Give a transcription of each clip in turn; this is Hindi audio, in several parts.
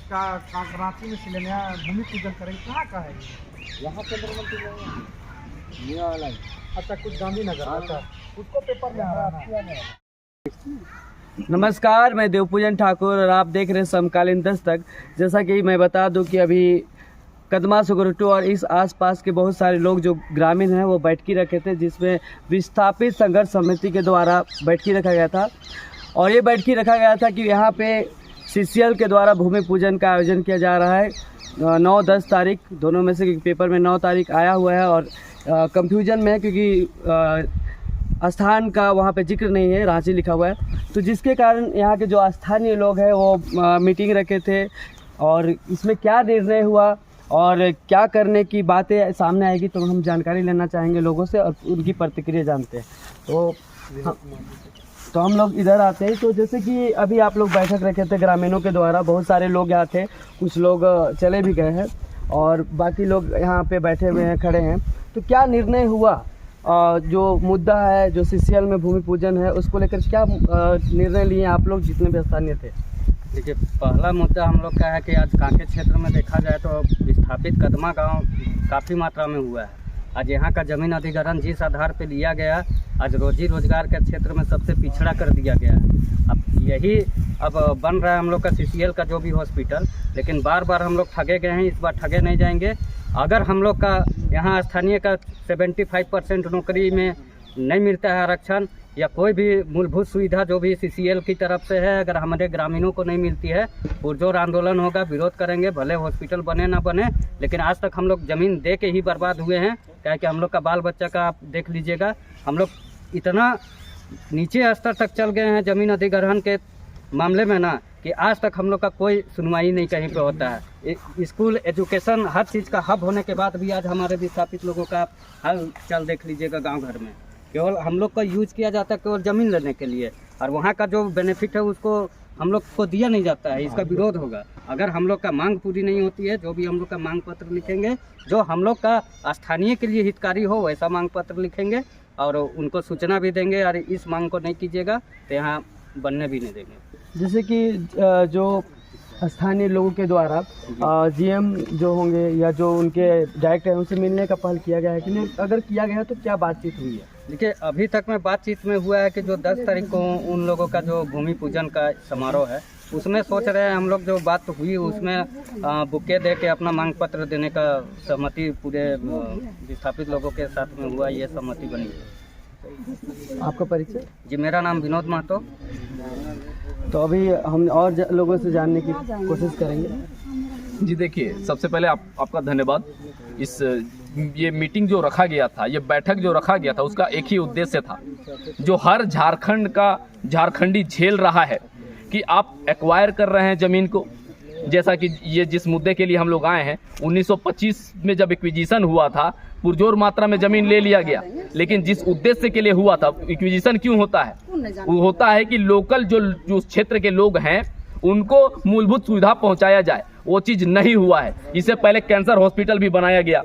का रांची में शिलान्यास भूमि पूजन करेंगे, कहाँ का है यहाँ चंद्र मंदिर ये वाला है। अच्छा, कुछ गांधीनगर। अच्छा, उसको पेपर में आ रहा है। नमस्कार, मैं देवपूजन ठाकुर और आप देख रहे हैं समकालीन दस्तक। जैसा कि मैं बता दूं कि अभी कदमा सुगरुटू और इस आसपास के बहुत सारे लोग जो ग्रामीण हैं वो बैठकी रखे थे, जिसमें विस्थापित संघर्ष समिति के द्वारा बैठकी रखा गया था। और ये बैठकी रखा गया था कि यहाँ पे सीसीएल के द्वारा भूमि पूजन का आयोजन किया जा रहा है 9-10 तारीख, दोनों में से पेपर में 9 तारीख आया हुआ है और कंफ्यूजन में है क्योंकि स्थान का वहाँ पे जिक्र नहीं है, रांची लिखा हुआ है। तो जिसके कारण यहाँ के जो स्थानीय लोग हैं वो मीटिंग रखे थे और इसमें क्या निर्णय हुआ और क्या करने की बातें सामने आएगी तो हम जानकारी लेना चाहेंगे लोगों से और उनकी प्रतिक्रिया जानते हैं। तो हम लोग इधर आते हैं। तो जैसे कि अभी आप लोग बैठक रखे थे ग्रामीणों के द्वारा, बहुत सारे लोग यहाँ थे, कुछ लोग चले भी गए हैं और बाकी लोग यहाँ पे बैठे हुए हैं, खड़े हैं। तो क्या निर्णय हुआ, जो मुद्दा है, जो सीसीएल में भूमि पूजन है, उसको लेकर क्या निर्णय लिए आप लोग जितने भी स्थानीय थे? देखिए, पहला मुद्दा हम लोग का है कि आज कांके क्षेत्र में देखा जाए तो विस्थापित कदमा गांव काफ़ी मात्रा में हुआ है। आज यहाँ का जमीन अधिग्रहण जिस आधार पर लिया गया, आज रोजी रोजगार के क्षेत्र में सबसे पिछड़ा कर दिया गया है। अब यही बन रहा है हम लोग का सीसीएल का जो भी हॉस्पिटल, लेकिन बार बार हम लोग ठगे गए हैं, इस बार ठगे नहीं जाएंगे। अगर हम लोग का यहाँ स्थानीय का 75% नौकरी में नहीं मिलता है आरक्षण या कोई भी मूलभूत सुविधा जो भी सीसीएल की तरफ से है, अगर हमारे ग्रामीणों को नहीं मिलती है, पुरजोर आंदोलन होगा, विरोध करेंगे, भले हॉस्पिटल बने ना बने। लेकिन आज तक हम लोग ज़मीन दे के ही बर्बाद हुए हैं, क्या कि हम लोग का बाल बच्चा का आप देख लीजिएगा, हम लोग इतना नीचे स्तर तक चल गए हैं ज़मीन अधिग्रहण के मामले में ना, कि आज तक हम लोग का कोई सुनवाई नहीं कहीं पे होता है। स्कूल, एजुकेशन, हर चीज़ का हब होने के बाद भी आज हमारे विस्थापित लोगों का हाल चाल देख लीजिएगा। गांव घर में केवल हम लोग का यूज किया जाता है केवल ज़मीन लेने के लिए, और वहाँ का जो बेनिफिट है उसको हम लोग को दिया नहीं जाता है। इसका विरोध होगा। अगर हम लोग का मांग पूरी नहीं होती है, जो भी हम लोग का मांग पत्र लिखेंगे, जो हम लोग का स्थानीय के लिए हितकारी हो वैसा मांग पत्र लिखेंगे और उनको सूचना भी देंगे, और इस मांग को नहीं कीजिएगा तो यहाँ बनने भी नहीं देंगे। जैसे कि जो स्थानीय लोगों के द्वारा जीएम जो होंगे या जो उनके डायरेक्टर हैं उनसे मिलने का पहल किया गया है कि नहीं? अगर किया गया है तो क्या बातचीत हुई है? देखिए, अभी तक में बातचीत में हुआ है कि जो 10 तारीख को उन लोगों का जो भूमि पूजन का समारोह है उसमें सोच रहे हैं हम लोग, जो बात हुई उसमें बुके दे के अपना मांग पत्र देने का सहमति पूरे विस्थापित लोगों के साथ में हुआ, ये सहमति बनी है। आपका परिचय? जी, मेरा नाम विनोद महतो। तो अभी हम और लोगों से जानने की कोशिश करेंगे। जी देखिए, सबसे पहले आपका धन्यवाद। ये मीटिंग जो रखा गया था, ये बैठक जो रखा गया था, उसका एक ही उद्देश्य था, जो हर झारखंडी झेल रहा है कि आप एक्वायर कर रहे हैं ज़मीन को। जैसा कि ये जिस मुद्दे के लिए हम लोग आए हैं, 1925 में जब एक्विजिशन हुआ था, पुरजोर मात्रा में ज़मीन ले लिया गया, लेकिन जिस उद्देश्य के लिए हुआ था, एक्विजिशन क्यों होता है? वो होता है कि लोकल जो क्षेत्र के लोग हैं उनको मूलभूत सुविधा पहुंचाया जाए, वो चीज़ नहीं हुआ है। इससे पहले कैंसर हॉस्पिटल भी बनाया गया।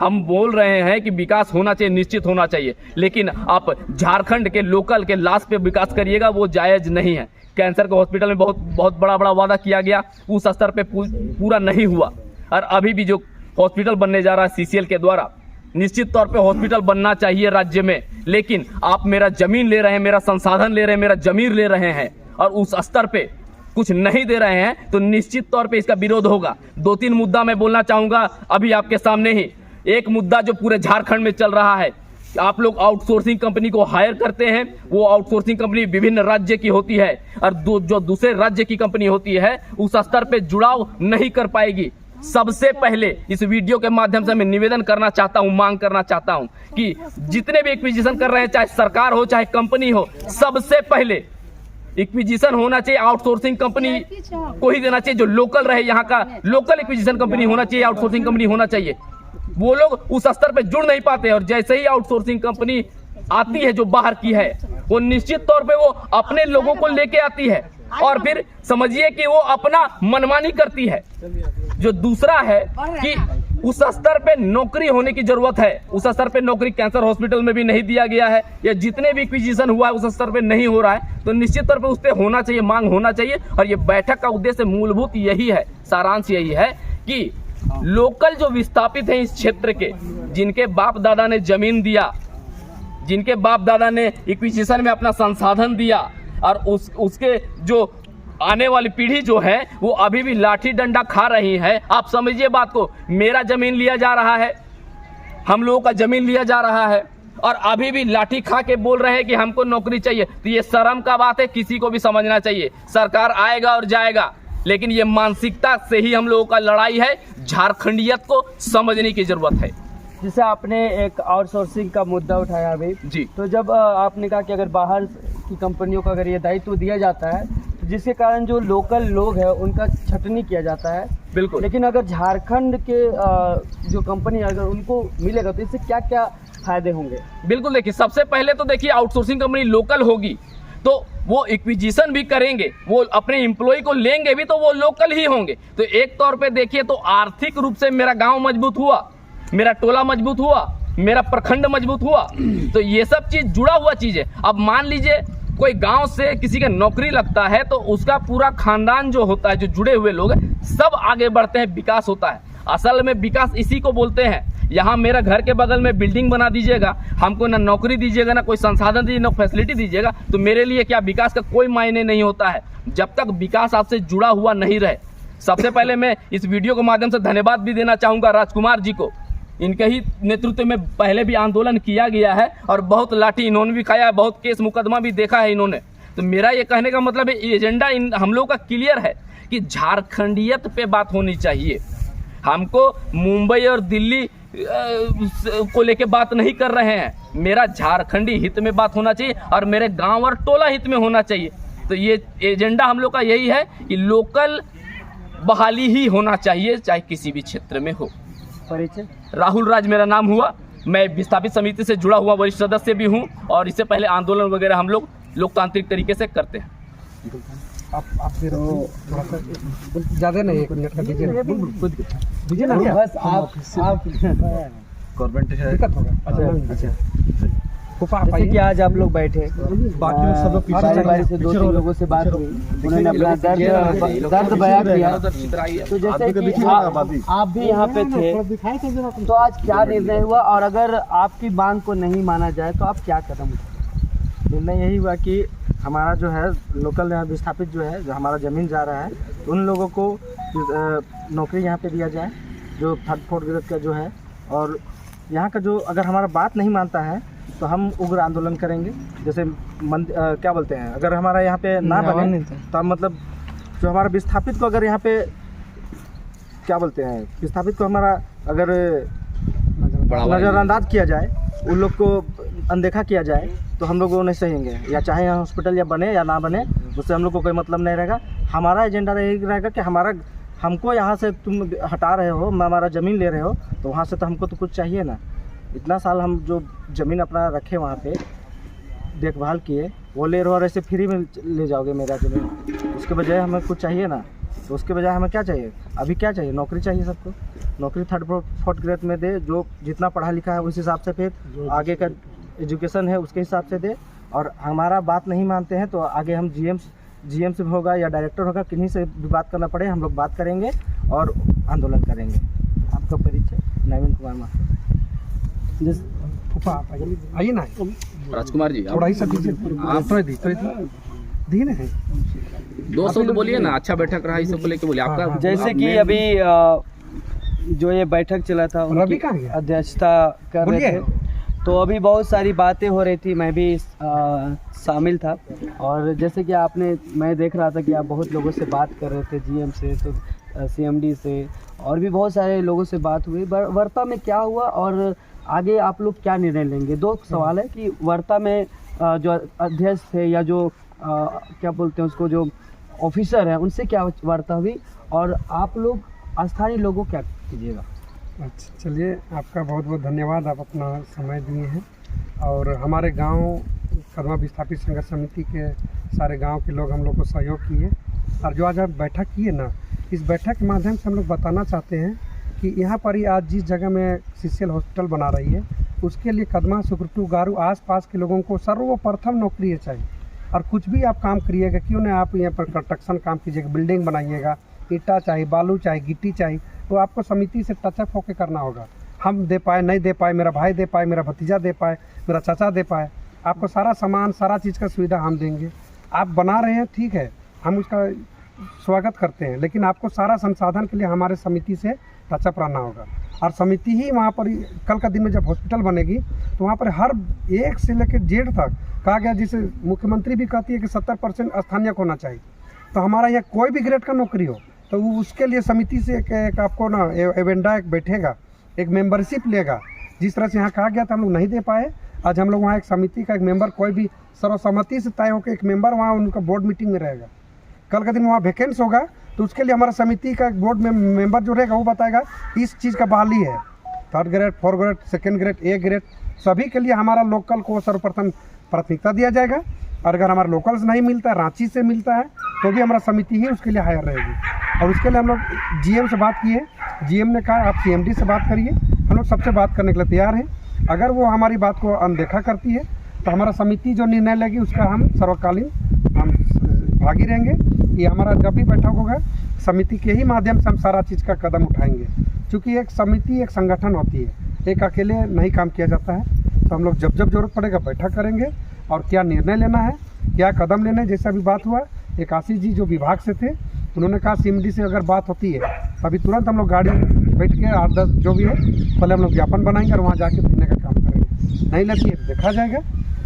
हम बोल रहे हैं कि विकास होना चाहिए, निश्चित होना चाहिए, लेकिन आप झारखंड के लोकल के लाश पे विकास करिएगा, वो जायज़ नहीं है। कैंसर के हॉस्पिटल में बहुत बड़ा वादा किया गया, उस स्तर पे पूरा नहीं हुआ। और अभी भी जो हॉस्पिटल बनने जा रहा है सीसीएल के द्वारा, निश्चित तौर पे हॉस्पिटल बनना चाहिए राज्य में, लेकिन आप मेरा ज़मीन ले रहे हैं, मेरा संसाधन ले रहे हैं, मेरा ज़मीर ले रहे हैं और उस स्तर पे कुछ नहीं दे रहे हैं, तो निश्चित तौर पे इसका विरोध होगा। 2-3 मुद्दा मैं बोलना चाहूँगा अभी आपके सामने ही। एक मुद्दा जो पूरे झारखंड में चल रहा है, आप लोग आउटसोर्सिंग कंपनी को हायर करते हैं, वो आउटसोर्सिंग कंपनी विभिन्न राज्य की होती है और जो दूसरे राज्य की कंपनी होती है उस स्तर पे जुड़ाव नहीं कर पाएगी। सबसे पहले इस वीडियो के माध्यम से मैं निवेदन करना चाहता हूं, मांग करना चाहता हूं कि जितने भी एक्विजिशन कर रहे हैं, चाहे सरकार हो चाहे कंपनी हो, सबसे पहले एक्विजिशन होना चाहिए आउटसोर्सिंग कंपनी को ही देना चाहिए, जो लोकल रहे, यहाँ का लोकल एक्विजिशन कंपनी होना चाहिए, आउटसोर्सिंग कंपनी होना चाहिए। वो लोग उस स्तर पे जुड़ नहीं पाते, और जैसे ही आउटसोर्सिंग कंपनी आती है जो बाहर की है, वो निश्चित तौर पे वो अपने लोगों को लेके आती है और फिर समझिए कि वो अपना मनमानी करती है। जो दूसरा है कि उस स्तर पे नौकरी होने की जरूरत है। उस स्तर पे नौकरी कैंसर हॉस्पिटल में भी नहीं दिया गया है, या जितने भी एक्विजिशन हुआ है उस स्तर पे नहीं हो रहा है, तो निश्चित तौर पे उस पर होना चाहिए, मांग होना चाहिए। और ये बैठक का उद्देश्य मूलभूत यही है, सारांश यही है कि लोकल जो विस्थापित हैं इस क्षेत्र के, जिनके बाप दादा ने जमीन दिया, जिनके बाप दादा ने एक्विजिशन में अपना संसाधन दिया, और उसके जो आने वाली पीढ़ी जो है वो अभी भी लाठी डंडा खा रही है। आप समझिए बात को, मेरा जमीन लिया जा रहा है, हम लोगों का जमीन लिया जा रहा है, और अभी भी लाठी खा के बोल रहे हैं कि हमको नौकरी चाहिए। तो ये शर्म का बात है, किसी को भी समझना चाहिए। सरकार आएगा और जाएगा, लेकिन ये मानसिकता से ही हम लोगों का लड़ाई है। झारखंडियत को समझने की जरूरत है। जैसे आपने एक आउटसोर्सिंग का मुद्दा उठाया अभी जी, तो जब आपने कहा कि अगर बाहर की कंपनियों को अगर ये दायित्व दिया जाता है तो जिसके कारण जो लोकल लोग हैं उनका छटनी किया जाता है, बिल्कुल। लेकिन अगर झारखंड के जो कंपनी अगर उनको मिलेगा तो इससे क्या क्या फायदे होंगे? बिल्कुल, देखिए सबसे पहले तो देखिए आउटसोर्सिंग कंपनी लोकल होगी तो वो एक्विजिशन भी करेंगे, वो अपने एम्प्लॉय को लेंगे भी तो वो लोकल ही होंगे। तो एक तौर पे देखिए तो आर्थिक रूप से मेरा गांव मजबूत हुआ, मेरा टोला मजबूत हुआ, मेरा प्रखंड मजबूत हुआ। तो ये सब चीज जुड़ा हुआ चीज है। अब मान लीजिए कोई गांव से किसी का नौकरी लगता है तो उसका पूरा खानदान जो होता है, जो जुड़े हुए लोग हैं, सब आगे बढ़ते हैं, विकास होता है। असल में विकास इसी को बोलते हैं। यहाँ मेरा घर के बगल में बिल्डिंग बना दीजिएगा, हमको ना नौकरी दीजिएगा, ना कोई संसाधन दीजिए, ना फैसिलिटी दीजिएगा, तो मेरे लिए क्या विकास का कोई मायने नहीं होता है जब तक विकास आपसे जुड़ा हुआ नहीं रहे। सबसे पहले मैं इस वीडियो के माध्यम से धन्यवाद भी देना चाहूँगा राजकुमार जी को। इनके ही नेतृत्व में पहले भी आंदोलन किया गया है और बहुत लाठी इन्होंने भी खाया है, बहुत केस मुकदमा भी देखा है इन्होंने। तो मेरा ये कहने का मतलब है एजेंडा हम लोग का क्लियर है कि झारखंडियत पे बात होनी चाहिए। हमको मुंबई और दिल्ली को लेके बात नहीं कर रहे हैं, मेरा झारखंडी हित में बात होना चाहिए और मेरे गांव और टोला हित में होना चाहिए। तो ये एजेंडा हम लोग का यही है कि लोकल बहाली ही होना चाहिए, चाहे किसी भी क्षेत्र में हो। परिचय? राहुल राज मेरा नाम हुआ, मैं विस्थापित समिति से जुड़ा हुआ वरिष्ठ सदस्य भी हूं, और इससे पहले आंदोलन वगैरह हम लोग लोकतांत्रिक तरीके से करते हैं। आप फिर थोड़ा सा ज़्यादा नहीं, 1 मिनट का दीजिए ना, बस आप गवर्नमेंट दिक्कत होगा। अच्छा जैसे कि आज आप लोग बैठे, बाकी लोग सब लोग पीछे बारी चले बारी गए। से 2-3 लोगों से बात हुई, उन्होंने अपना दर्द बयां किया। तो जैसे कि आप भी यहाँ पे थे, तो आज क्या निर्णय हुआ और अगर आपकी मांग को नहीं माना जाए तो आप क्या कदम उठाएंगे? निर्णय यही हुआ कि हमारा जो है लोकल विस्थापित जो है, जो हमारा ज़मीन जा रहा है, उन लोगों को नौकरी यहाँ पे दिया जाए जो 3rd-4th ग्रेड का जो है। और यहाँ का जो अगर हमारा बात नहीं मानता है तो हम उग्र आंदोलन करेंगे। जैसे क्या बोलते हैं, अगर हमारा यहाँ पे ना बने तो हम मतलब जो हमारा विस्थापित को अगर यहाँ पे क्या बोलते हैं, विस्थापित को हमारा अगर नज़रअंदाज किया जाए, उन लोग को अनदेखा किया जाए, तो हम लोग वो नहीं सहेंगे। या चाहे यहाँ हॉस्पिटल या बने या ना बने, उससे हम लोग को कोई मतलब नहीं रहेगा। हमारा एजेंडा यही रहेगा कि हमको यहाँ से तुम हटा रहे हो, हमारा ज़मीन ले रहे हो, तो वहाँ से तो हमको तो कुछ चाहिए ना। इतना साल हम जो ज़मीन अपना रखे वहाँ पे देखभाल किए, वो ले रहे हो और ऐसे फ्री में ले जाओगे मेरा ज़मीन। उसके बजाय हमें कुछ चाहिए ना, तो उसके बजाय हमें क्या चाहिए? अभी क्या चाहिए? नौकरी चाहिए सबको। नौकरी 3rd-4th ग्रेड में दे, जो जितना पढ़ा लिखा है उस हिसाब से, फिर आगे का एजुकेशन है उसके हिसाब से दे। और हमारा बात नहीं मानते हैं तो आगे हम GM से होगा या डायरेक्टर होगा, किन्हीं से भी बात करना पड़े, हम लोग बात करेंगे और आंदोलन करेंगे। आपका परिचय? नवीन कुमार माथुर। आइए ना राजकुमार जी, थोड़ा ही सब दी ना है 200 तो बोलिए ना, अच्छा बैठक रहा, इस सब को लेके बोलिए आपका। जैसे कि अभी जो ये बैठक चला था उनकी अध्यक्षता कर रहे थे, तो अभी बहुत सारी बातें हो रही थी, मैं भी शामिल था। और जैसे कि मैं देख रहा था कि आप बहुत लोगों से बात कर रहे थे, GM से, तो CMD से, और भी बहुत सारे लोगों से बात हुई। वार्ता में क्या हुआ और आगे आप लोग क्या निर्णय लेंगे? 2 सवाल है कि वार्ता में जो अध्यक्ष थे या जो क्या बोलते हैं उसको, जो ऑफिसर हैं, उनसे क्या वार्ता हुई और आप लोग स्थानीय लोगों क्या कीजिएगा? अच्छा, चलिए, आपका बहुत बहुत धन्यवाद, आप अपना समय दिए हैं। और हमारे गांव कदमा विस्थापित संघर्ष समिति के सारे गांव के लोग हम लोग को सहयोग किए, और जो आज आप बैठक किए ना, इस बैठक के माध्यम से हम लोग बताना चाहते हैं कि यहाँ पर ही आज जिस जगह में CCL हॉस्पिटल बना रही है उसके लिए कदमा, सुकुरटू, गारू आसपास के लोगों को सर्वप्रथम नौकरी चाहिए। और कुछ भी आप काम करिएगा, क्यों ना आप यहाँ पर कंस्ट्रक्शन काम कीजिएगा, बिल्डिंग बनाइएगा, ईटा चाहिए, बालू चाहिए, गिट्टी चाहिए, तो आपको समिति से टचअप होकर करना होगा। हम दे पाए नहीं दे पाए, मेरा भाई दे पाए, मेरा भतीजा दे पाए, मेरा चाचा दे पाए, आपको सारा सामान, सारा चीज़ का सुविधा हम देंगे। आप बना रहे हैं ठीक है, हम उसका स्वागत करते हैं, लेकिन आपको सारा संसाधन के लिए हमारे समिति से टचअप रहना होगा। और समिति ही वहाँ पर कल का दिन में जब हॉस्पिटल बनेगी तो वहाँ पर हर एक से लेकर जेड तक कहा गया, जिसे मुख्यमंत्री भी कहती है कि 70% स्थानीय होना चाहिए। तो हमारा यहाँ कोई भी ग्रेड का नौकरी हो तो उसके लिए समिति से एक आपको ना एवेंडा एक बैठेगा, एक मेंबरशिप लेगा। जिस तरह से यहाँ कहा गया था हम लोग नहीं दे पाए, आज हम लोग वहाँ एक समिति का एक मेंबर, कोई भी सर्वसम्मति से तय होकर एक मेंबर वहाँ उनका बोर्ड मीटिंग में रहेगा। कल का दिन वहाँ वैकेंस होगा तो उसके लिए हमारा समिति का एक बोर्ड में मेंबर जो रहेगा वो बताएगा इस चीज़ का बहाली है, 3rd grade, 4th grade, 2nd grade, A grade, सभी के लिए हमारा लोकल को सर्वप्रथम प्राथमिकता दिया जाएगा। और अगर हमारा लोकल से नहीं मिलता है, रांची से मिलता है, तो भी हमारा समिति ही उसके लिए हायर रहेगी। और उसके लिए हम लोग GM से बात किए, GM ने कहा आप CMD से बात करिए, हम लोग सबसे बात करने के लिए तैयार हैं। अगर वो हमारी बात को अनदेखा करती है तो हमारा समिति जो निर्णय लेगी उसका हम सर्वकालीन हम भागी रहेंगे। ये हमारा जब भी बैठक होगा समिति के ही माध्यम से हम सारा चीज़ का कदम उठाएंगे, क्योंकि एक समिति एक संगठन होती है, एक अकेले नहीं काम किया जाता है। तो हम लोग जब जब जरूरत पड़ेगा बैठक करेंगे और क्या निर्णय लेना है, क्या कदम लेना है। जैसा भी बात हुआ, एक आशीष जी जो विभाग से थे उन्होंने कहा CMD से अगर बात होती है तो अभी तुरंत हम लोग गाड़ी बैठ के 8-10 जो भी है पहले हम लोग ज्ञापन बनाएंगे और वहाँ जाके देने का काम करेंगे। नहीं लेती है देखा जाएगा,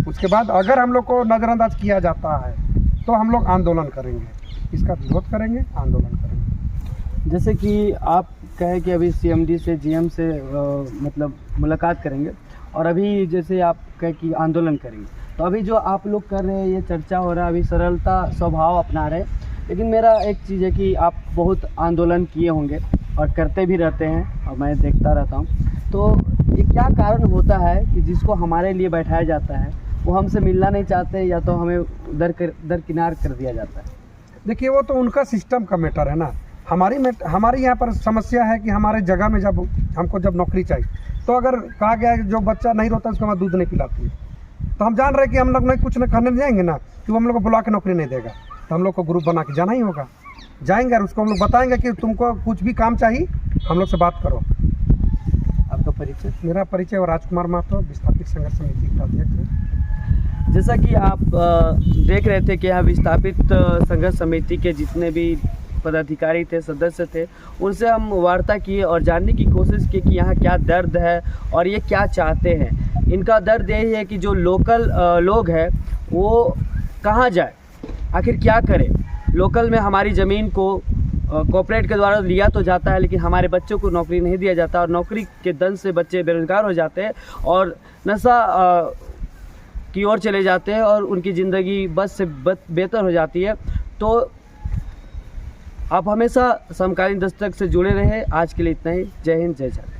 उसके बाद अगर हम लोग को नज़रअंदाज किया जाता है तो हम लोग आंदोलन करेंगे, इसका विरोध करेंगे, आंदोलन करेंगे। जैसे कि आप कहे कि अभी CMD से GM से मतलब मुलाकात करेंगे और अभी जैसे आप कहे कि आंदोलन करेंगे, तो अभी जो आप लोग कर रहे हैं ये चर्चा हो रहा है, अभी सरलता स्वभाव अपना रहे, लेकिन मेरा एक चीज़ है कि आप बहुत आंदोलन किए होंगे और करते भी रहते हैं और मैं देखता रहता हूँ, तो ये क्या कारण होता है कि जिसको हमारे लिए बैठाया जाता है वो हमसे मिलना नहीं चाहते या तो हमें दरकिनार कर दिया जाता है? देखिए वो तो उनका सिस्टम का मैटर है ना। हमारी यहाँ पर समस्या है कि हमारे जगह में जब हमको जब नौकरी चाहिए तो अगर कहा गया है जो बच्चा नहीं रोता उसको हमारा दूध नहीं पिलाती है, तो हम जान रहे हैं कि हम लोग नहीं कुछ न करने जाएंगे ना कि वो हम लोग को बुला के नौकरी नहीं देगा, तो हम लोग को ग्रुप बना के जाना ही होगा। जाएंगे और उसको हम लोग बताएंगे कि तुमको कुछ भी काम चाहिए हम लोग से बात करो। आपका परिचय? मेरा परिचय राजकुमार महतो, विस्थापित संघर्ष समिति का अध्यक्ष है। जैसा कि आप देख रहे थे कि यहाँ विस्थापित संघर्ष समिति के जितने भी पदाधिकारी थे, सदस्य थे, उनसे हम वार्ता किए और जानने की कोशिश की कि यहाँ क्या दर्द है और ये क्या चाहते हैं। इनका दर्द यही है कि जो लोकल लोग हैं वो कहाँ जाए, आखिर क्या करें। लोकल में हमारी ज़मीन को कॉर्पोरेट के द्वारा लिया तो जाता है, लेकिन हमारे बच्चों को नौकरी नहीं दिया जाता और नौकरी के दन से बच्चे बेरोजगार हो जाते हैं और नशा की ओर चले जाते हैं और उनकी ज़िंदगी बस से बेहतर हो जाती है। तो आप हमेशा समकालीन दस्तक से जुड़े रहे। आज के लिए इतना ही। जय हिंद, जय झारखंड।